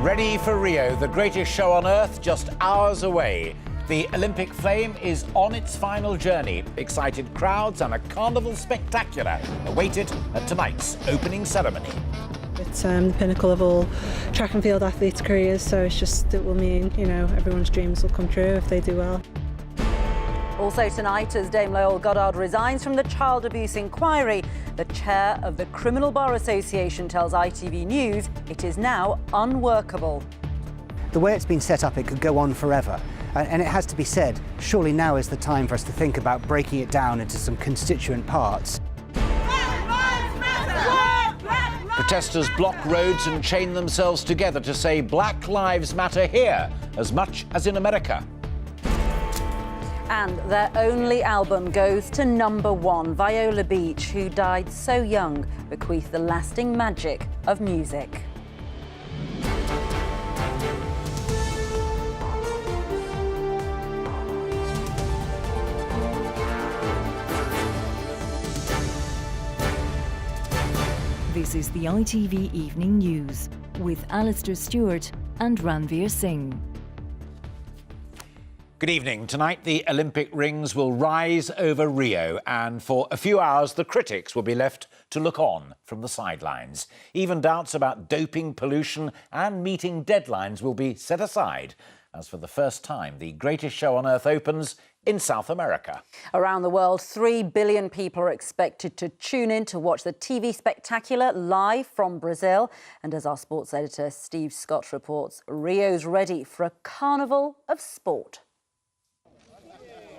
Ready for Rio, the greatest show on earth, just hours away. The Olympic flame is on its final journey. Excited crowds and a carnival spectacular awaited at tonight's opening ceremony. It's the pinnacle of all track and field athletes' careers, so it will mean, everyone's dreams will come true if they do well. Also tonight, as Dame Loyal Goddard resigns from the child abuse inquiry, the chair of the Criminal Bar Association tells ITV News it is now unworkable. The way it's been set up, it could go on forever. And it has to be said, surely now is the time for us to think about breaking it down into some constituent parts. Protesters block roads and chain themselves together to say Black Lives Matter here as much as in America. And their only album goes to #1. Viola Beach, who died so young, bequeathed the lasting magic of music. This is the ITV Evening News with Alistair Stewart and Ranveer Singh. Good evening. Tonight, the Olympic rings will rise over Rio, and for a few hours, the critics will be left to look on from the sidelines. Even doubts about doping, pollution and meeting deadlines will be set aside, as for the first time, the greatest show on earth opens in South America. Around the world, 3 billion people are expected to tune in to watch the TV spectacular live from Brazil. And as our sports editor Steve Scott reports, Rio's ready for a carnival of sport.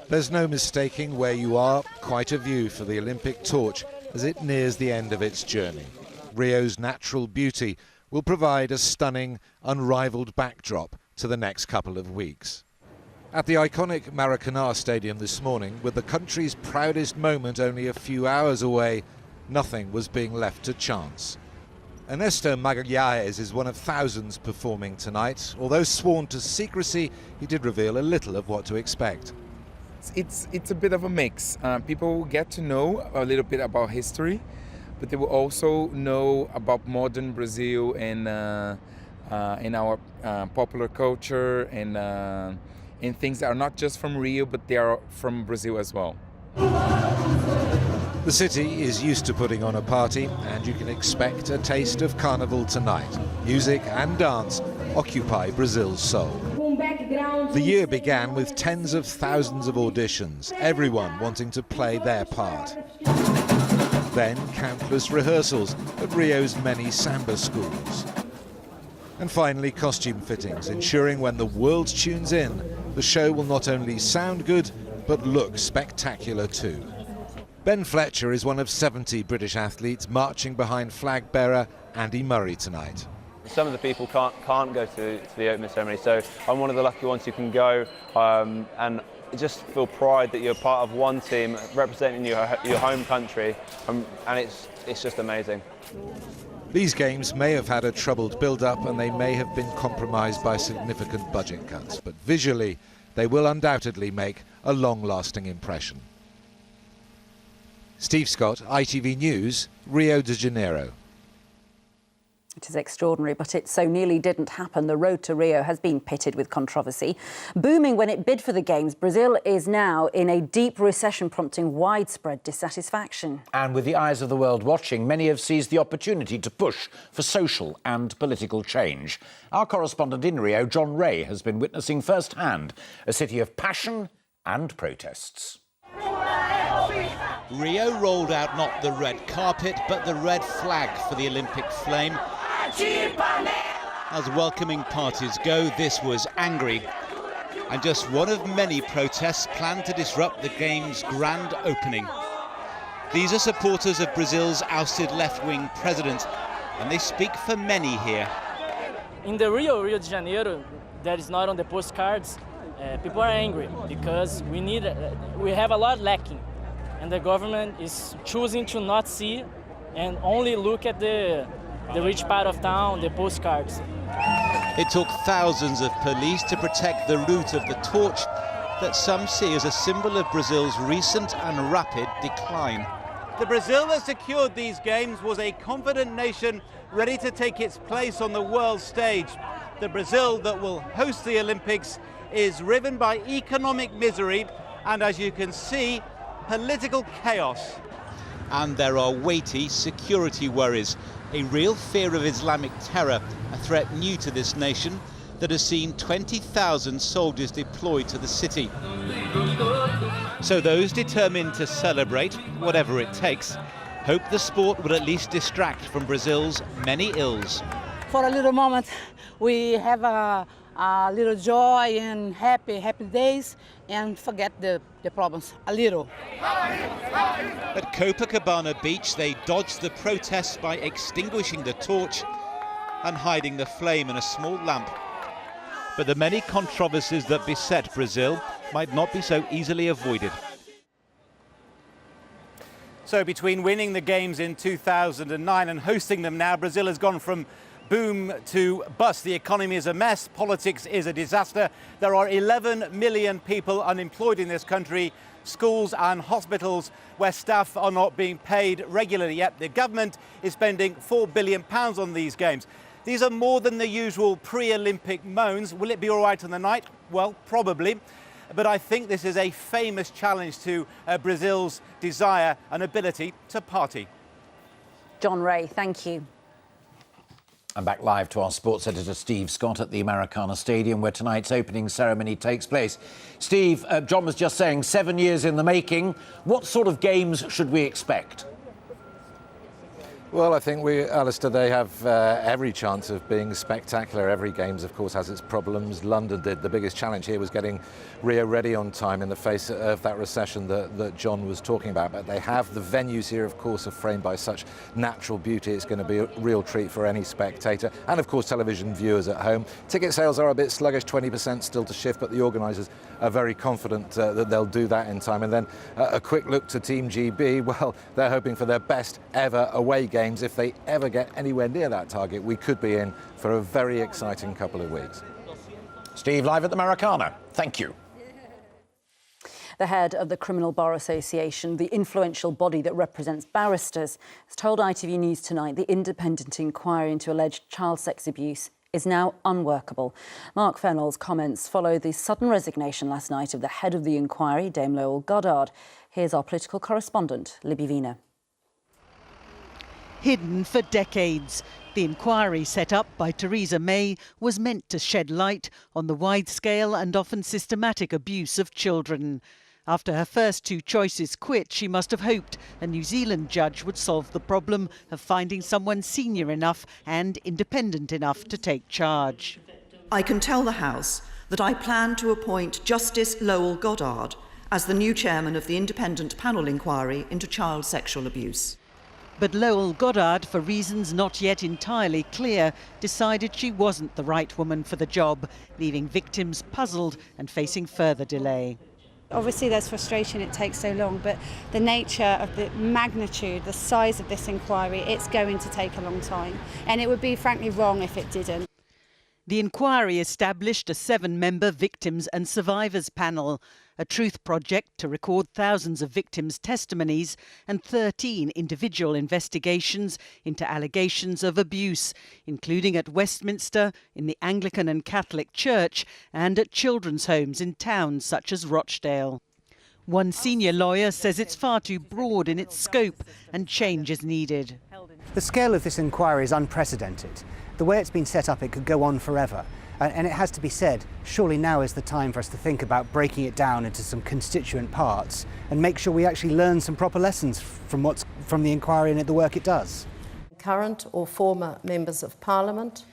There's no mistaking where you are, quite a view for the Olympic torch as it nears the end of its journey. Rio's natural beauty will provide a stunning, unrivaled backdrop to the next couple of weeks. At the iconic Maracanã Stadium this morning, with the country's proudest moment only a few hours away, nothing was being left to chance. Ernesto Magalhães is one of thousands performing tonight. Although sworn to secrecy, he did reveal a little of what to expect. It's a bit of a mix. People will get to know a little bit about history, but they will also know about modern Brazil and our popular culture and things that are not just from Rio, but they are from Brazil as well. The city is used to putting on a party, and you can expect a taste of carnival tonight. Music and dance occupy Brazil's soul. The year began with tens of thousands of auditions, everyone wanting to play their part. Then countless rehearsals at Rio's many samba schools. And finally costume fittings, ensuring when the world tunes in, the show will not only sound good, but look spectacular too. Ben Fletcher is one of 70 British athletes marching behind flag bearer Andy Murray tonight. Some of the people can't go to the opening ceremony, so I'm one of the lucky ones who can go and just feel pride that you're part of one team representing your home country, and it's just amazing. These games may have had a troubled build-up and they may have been compromised by significant budget cuts, but visually they will undoubtedly make a long-lasting impression. Steve Scott, ITV News, Rio de Janeiro. It is extraordinary, but it so nearly didn't happen. The road to Rio has been pitted with controversy. Booming when it bid for the Games, Brazil is now in a deep recession, prompting widespread dissatisfaction. And with the eyes of the world watching, many have seized the opportunity to push for social and political change. Our correspondent in Rio, John Ray, has been witnessing firsthand a city of passion and protests. Rio rolled out not the red carpet, but the red flag for the Olympic flame. As welcoming parties go, this was angry, and just one of many protests planned to disrupt the Games' grand opening. These are supporters of Brazil's ousted left-wing president, and they speak for many here. In the Rio de Janeiro, that is not on the postcards, people are angry because we have a lot lacking, and the government is choosing to not see and only look at the rich part of town, the postcards. It took thousands of police to protect the route of the torch that some see as a symbol of Brazil's recent and rapid decline. The Brazil that secured these games was a confident nation ready to take its place on the world stage. the Brazil that will host the Olympics is riven by economic misery and, as you can see, political chaos. And there are weighty security worries, a real fear of Islamic terror, a threat new to this nation that has seen 20,000 soldiers deployed to the city. So those determined to celebrate, whatever it takes, hope the sport will at least distract from Brazil's many ills. For a little moment, we have a little joy and happy days and forget the problems a little. At Copacabana Beach, they dodged the protests by extinguishing the torch and hiding the flame in a small lamp. But the many controversies that beset Brazil might not be so easily avoided. So between winning the Games in 2009 and hosting them now, Brazil has gone from boom to bust. The economy is a mess, politics is a disaster. There are 11 million people unemployed in this country, schools and hospitals where staff are not being paid regularly. Yet the government is spending £4 billion on these Games. These are more than the usual pre-Olympic moans. Will it be all right on the night? Well, probably. But I think this is a famous challenge to Brazil's desire and ability to party. John Ray, thank you. And back live to our sports editor Steve Scott at the Maracana Stadium, where tonight's opening ceremony takes place. Steve, John was just saying 7 years in the making. What sort of games should we expect? Well, I think Alistair, they have every chance of being spectacular. Every Games, of course, has its problems. London did. The biggest challenge here was getting Rio ready on time in the face of that recession that John was talking about. But they have the venues here, of course, are framed by such natural beauty. It's going to be a real treat for any spectator. And, of course, television viewers at home. Ticket sales are a bit sluggish, 20% still to shift, but the organisers are very confident that they'll do that in time. And then a quick look to Team GB. Well, they're hoping for their best ever away game. If they ever get anywhere near that target, we could be in for a very exciting couple of weeks. Steve, live at the Maracana. Thank you. The head of the Criminal Bar Association, the influential body that represents barristers, has told ITV News tonight the independent inquiry into alleged child sex abuse is now unworkable. Mark Fennell's comments follow the sudden resignation last night of the head of the inquiry, Dame Lowell Goddard. Here's our political correspondent, Libby Vina. Hidden for decades, the inquiry set up by Theresa May was meant to shed light on the wide-scale and often systematic abuse of children. After her first two choices quit, she must have hoped a New Zealand judge would solve the problem of finding someone senior enough and independent enough to take charge. I can tell the House that I plan to appoint Justice Lowell Goddard as the new chairman of the independent panel inquiry into child sexual abuse. But Lowell Goddard, for reasons not yet entirely clear, decided she wasn't the right woman for the job, leaving victims puzzled and facing further delay. Obviously there's frustration it takes so long, but the nature of the magnitude, the size of this inquiry, it's going to take a long time. And it would be frankly wrong if it didn't. The inquiry established a 7-member victims and survivors panel, a truth project to record thousands of victims' testimonies and 13 individual investigations into allegations of abuse, including at Westminster, in the Anglican and Catholic Church, and at children's homes in towns such as Rochdale. One senior lawyer says it's far too broad in its scope and change is needed. The scale of this inquiry is unprecedented. The way it's been set up, it could go on forever. And it has to be said, surely now is the time for us to think about breaking it down into some constituent parts and make sure we actually learn some proper lessons from the inquiry and the work it does. Current or former members of Parliament.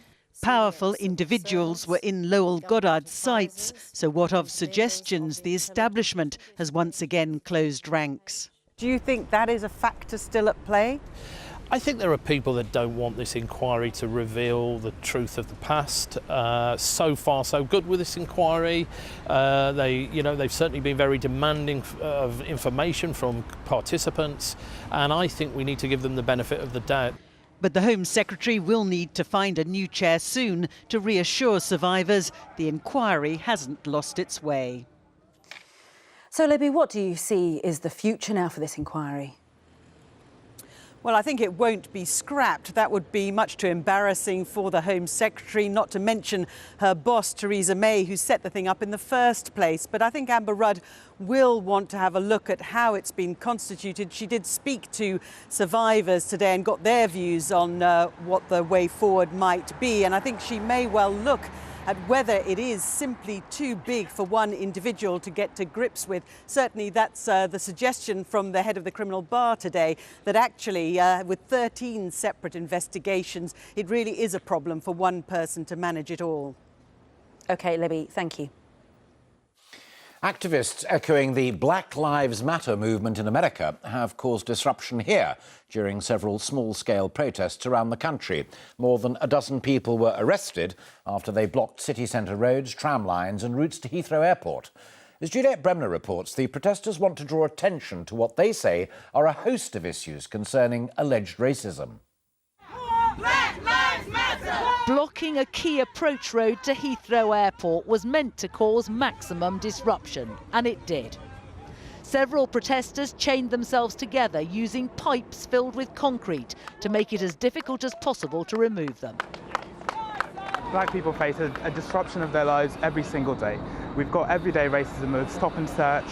Powerful individuals were in Lowell Goddard's sights, so what of suggestions the establishment has once again closed ranks? Do you think that is a factor still at play? I think there are people that don't want this inquiry to reveal the truth of the past. So far, so good with this inquiry. They've certainly been very demanding of information from participants, and I think we need to give them the benefit of the doubt. But the Home Secretary will need to find a new chair soon to reassure survivors the inquiry hasn't lost its way. So, Libby, what do you see is the future now for this inquiry? Well, I think it won't be scrapped. That would be much too embarrassing for the Home Secretary, not to mention her boss, Theresa May, who set the thing up in the first place. But I think Amber Rudd will want to have a look at how it's been constituted. She did speak to survivors today and got their views on what the way forward might be. And I think she may well look at whether it is simply too big for one individual to get to grips with. Certainly that's the suggestion from the head of the criminal bar today, that actually with 13 separate investigations, it really is a problem for one person to manage it all. OK, Libby, thank you. Activists echoing the Black Lives Matter movement in America have caused disruption here during several small-scale protests around the country. More than a dozen people were arrested after they blocked city centre roads, tram lines and routes to Heathrow Airport. As Juliet Bremner reports, the protesters want to draw attention to what they say are a host of issues concerning alleged racism. Black Lives Matter! Blocking a key approach road to Heathrow Airport was meant to cause maximum disruption, and it did. Several protesters chained themselves together using pipes filled with concrete to make it as difficult as possible to remove them. Black people face a disruption of their lives every single day. We've got everyday racism with stop and search,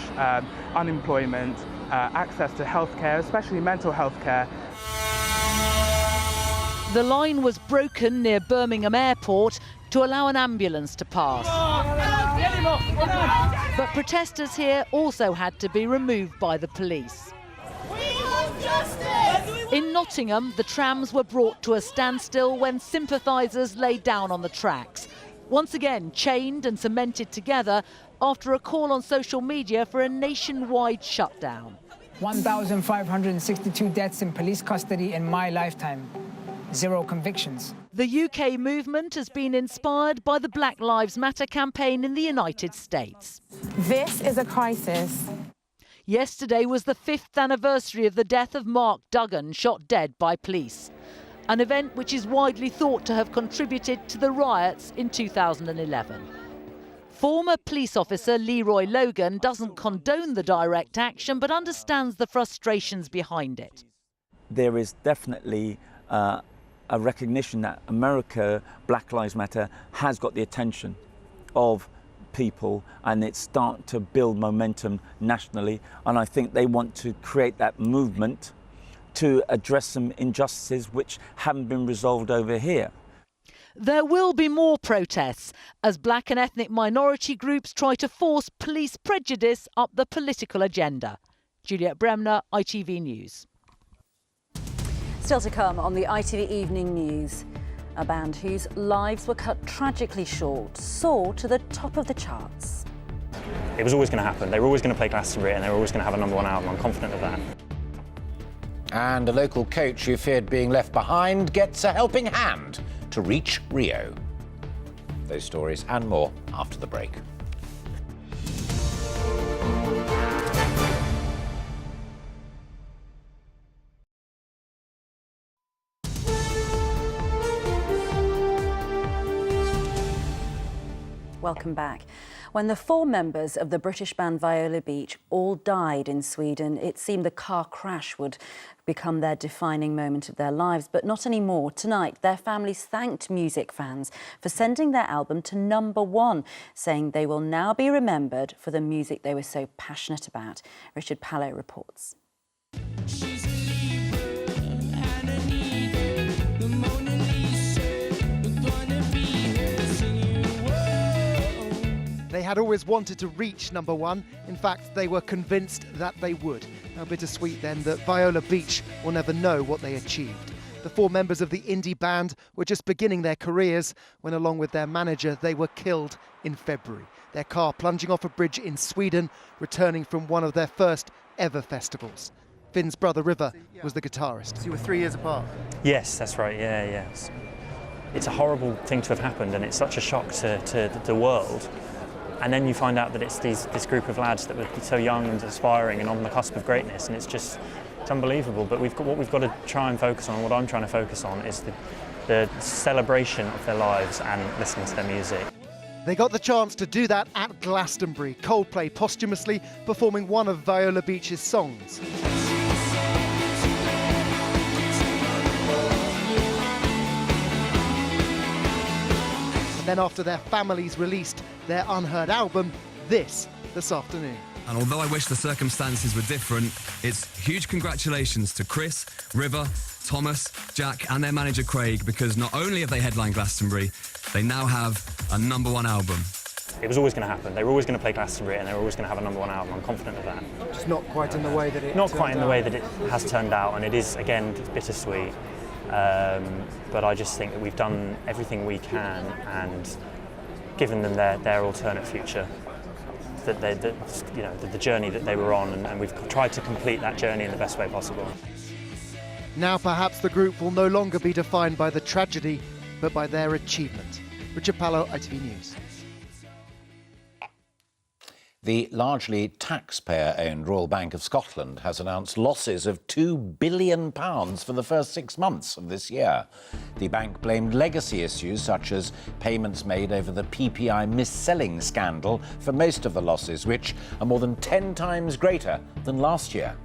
unemployment, access to healthcare, especially mental health care. The line was broken near Birmingham Airport to allow an ambulance to pass. But protesters here also had to be removed by the police. In Nottingham, the trams were brought to a standstill when sympathisers lay down on the tracks, once again chained and cemented together after a call on social media for a nationwide shutdown. 1,562 deaths in police custody in my lifetime. 0 convictions. The UK movement has been inspired by the Black Lives Matter campaign in the United States. This is a crisis. Yesterday was the 5th anniversary of the death of Mark Duggan, shot dead by police. An event which is widely thought to have contributed to the riots in 2011. Former police officer Leroy Logan doesn't condone the direct action but understands the frustrations behind it. There is definitely a recognition that America, Black Lives Matter, has got the attention of people, and it's starting to build momentum nationally. And I think they want to create that movement to address some injustices which haven't been resolved over here. There will be more protests as black and ethnic minority groups try to force police prejudice up the political agenda. Juliet Bremner, ITV News. Still to come on the ITV Evening News, a band whose lives were cut tragically short soared to the top of the charts. It was always going to happen. They were always going to play Glastonbury and they were always going to have a #1 album. I'm confident of that. And a local coach who feared being left behind gets a helping hand to reach Rio. Those stories and more after the break. Welcome back. When the 4 members of the British band Viola Beach all died in Sweden, it seemed the car crash would become their defining moment of their lives, but not anymore. Tonight, their families thanked music fans for sending their album to #1, saying they will now be remembered for the music they were so passionate about. Richard Pallow reports. They had always wanted to reach #1. In fact, they were convinced that they would. How bittersweet then that Viola Beach will never know what they achieved. The 4 members of the indie band were just beginning their careers when, along with their manager, they were killed in February. Their car plunging off a bridge in Sweden, returning from one of their first ever festivals. Finn's brother River was the guitarist. So you were 3 years apart? Yes, that's right, yeah. It's a horrible thing to have happened and it's such a shock to the world. And then you find out that it's this group of lads that were so young and aspiring and on the cusp of greatness, and it's unbelievable. But what we've got to try and focus on, what I'm trying to focus on, is the celebration of their lives and listening to their music. They got the chance to do that at Glastonbury, Coldplay posthumously performing one of Viola Beach's songs. Then after their families released their unheard album, this afternoon. And although I wish the circumstances were different, it's huge congratulations to Chris, River, Thomas, Jack and their manager Craig, because not only have they headlined Glastonbury, they now have a #1 album. It was always going to happen. They were always going to play Glastonbury and they were always going to have a #1 album. I'm confident of that. Just not quite in the way that it Not quite in the way that it has turned out, and it is, again, bittersweet. But I just think that we've done everything we can and given them their alternate future. The journey that they were on, and we've tried to complete that journey in the best way possible. Now perhaps the group will no longer be defined by the tragedy, but by their achievement. Richard Pallo, ITV News. The largely taxpayer-owned Royal Bank of Scotland has announced losses of £2 billion for the first 6 months of this year. The bank blamed legacy issues such as payments made over the PPI mis-selling scandal for most of the losses, which are more than 10 times greater than last year.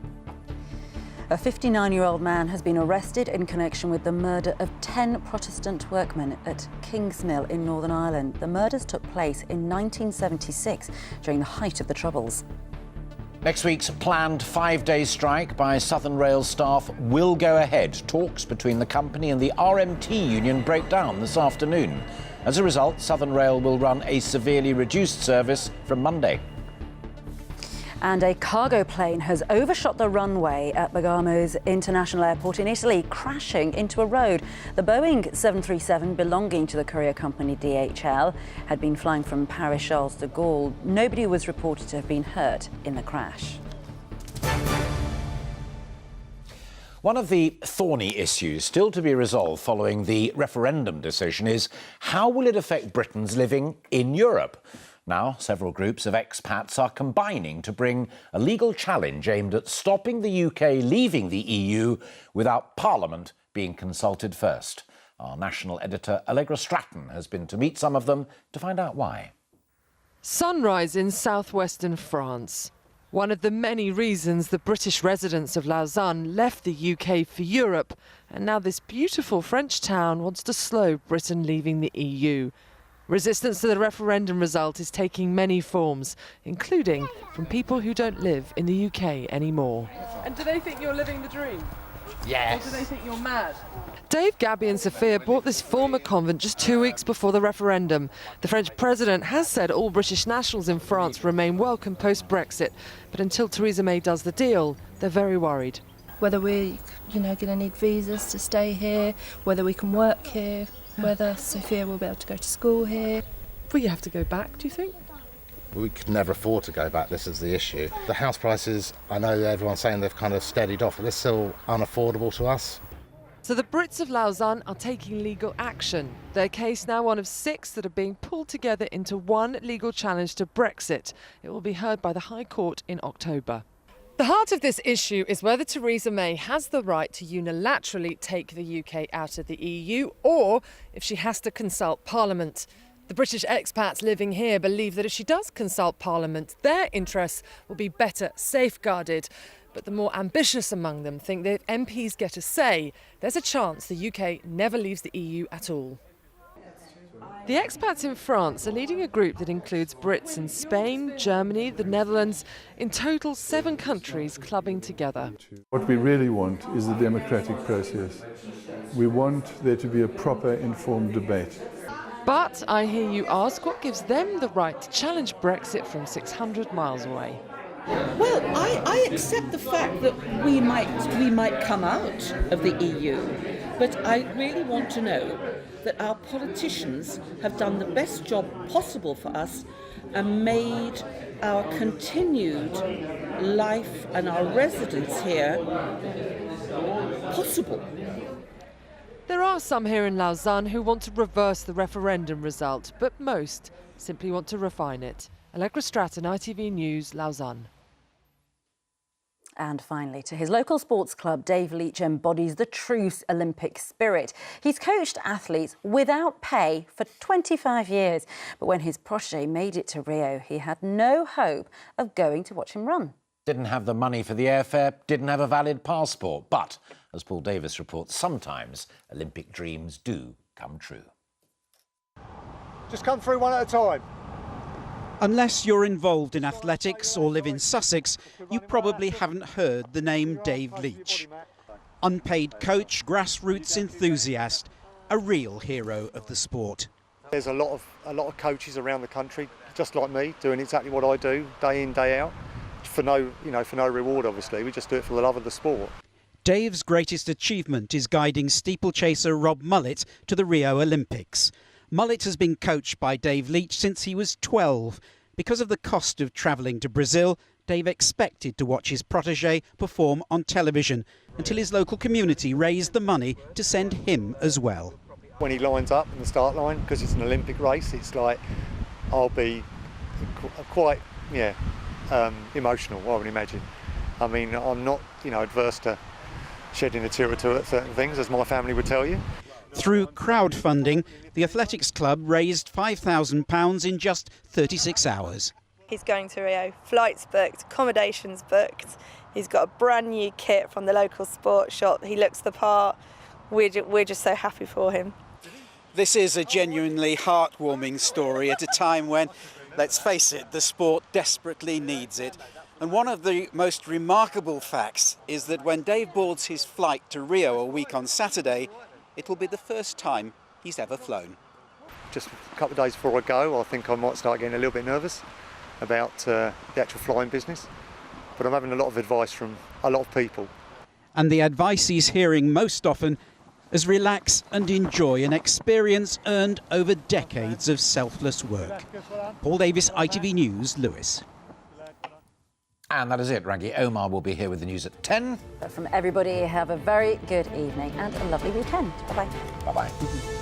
A 59-year-old man has been arrested in connection with the murder of 10 Protestant workmen at Kingsmill in Northern Ireland. The murders took place in 1976 during the height of the Troubles. Next week's planned 5-day strike by Southern Rail staff will go ahead. Talks between the company and the RMT union break down this afternoon. As a result, Southern Rail will run a severely reduced service from Monday. And a cargo plane has overshot the runway at Bergamo's International Airport in Italy, crashing into a road. The Boeing 737, belonging to the courier company DHL, had been flying from Paris Charles de Gaulle. Nobody was reported to have been hurt in the crash. One of the thorny issues still to be resolved following the referendum decision is how will it affect Britons living in Europe? Now, several groups of expats are combining to bring a legal challenge aimed at stopping the UK leaving the EU without Parliament being consulted first. Our national editor, Allegra Stratton, has been to meet some of them to find out why. Sunrise in southwestern France. One of the many reasons the British residents of Lausanne left the UK for Europe, and now this beautiful French town wants to slow Britain leaving the EU. Resistance to the referendum result is taking many forms, including from people who don't live in the UK anymore. And do they think you're living the dream? Yes. Or do they think you're mad? Dave, Gabby and Sophia bought this former convent just 2 weeks before the referendum. The French president has said all British nationals in France remain welcome post-Brexit, but until Theresa May does the deal, they're very worried. Whether we're, going to need visas to stay here, whether we can work here, whether Sophia will be able to go to school here. Will you have to go back, do you think? We could never afford to go back, this is the issue. The house prices, I know everyone's saying they've kind of steadied off, but they're still unaffordable to us. So the Brits of Lausanne are taking legal action. Their case now one of 6 that are being pulled together into one legal challenge to Brexit. It will be heard by the High Court in October. The heart of this issue is whether Theresa May has the right to unilaterally take the UK out of the EU, or if she has to consult Parliament. The British expats living here believe that if she does consult Parliament, their interests will be better safeguarded. But the more ambitious among them think that if MPs get a say, there's a chance the UK never leaves the EU at all. The expats in France are leading a group that includes Brits in Spain, Germany, the Netherlands, in total 7 countries clubbing together. What we really want is a democratic process. We want there to be a proper informed debate. But I hear you ask, what gives them the right to challenge Brexit from 600 miles away? Well, I accept the fact that we might come out of the EU, but I really want to know that our politicians have done the best job possible for us and made our continued life and our residence here possible. There are some here in Lausanne who want to reverse the referendum result, but most simply want to refine it. Allegra Stratton, ITV News, Lausanne. And finally, to his local sports club, Dave Leach embodies the true Olympic spirit. He's coached athletes without pay for 25 years. But when his protégé made it to Rio, he had no hope of going to watch him run. Didn't have the money for the airfare, didn't have a valid passport. But, as Paul Davis reports, sometimes Olympic dreams do come true. Just come through one at a time. Unless you're involved in athletics or live in Sussex, you probably haven't heard the name Dave Leach. Unpaid coach, grassroots enthusiast, a real hero of the sport. There's a lot of coaches around the country, just like me, doing exactly what I do, day in, day out, for no reward. Obviously, we just do it for the love of the sport. Dave's greatest achievement is guiding steeplechaser Rob Mullett to the Rio Olympics. Mullett has been coached by Dave Leach since he was 12. Because of the cost of travelling to Brazil, Dave expected to watch his protégé perform on television until his local community raised the money to send him as well. When he lines up in the start line, because it's an Olympic race, it's like I'll be quite emotional, I would imagine. I mean, I'm not adverse to shedding a tear or two at certain things, as my family would tell you. Through crowdfunding, the athletics club raised £5,000 in just 36 hours. He's going to Rio, flights booked, accommodations booked. He's got a brand new kit from the local sports shop. He looks the part. We're just so happy for him. This is a genuinely heartwarming story at a time when, let's face it, the sport desperately needs it. And one of the most remarkable facts is that when Dave boards his flight to Rio a week on Saturday, it will be the first time he's ever flown. Just a couple of days before I go, I think I might start getting a little bit nervous about the actual flying business. But I'm having a lot of advice from a lot of people. And the advice he's hearing most often is relax and enjoy an experience earned over decades of selfless work. Paul Davis, ITV News, Lewis. And that is it, Raggy. Omar will be here with the news at 10. But from everybody, have a very good evening and a lovely weekend. Bye-bye. Bye-bye.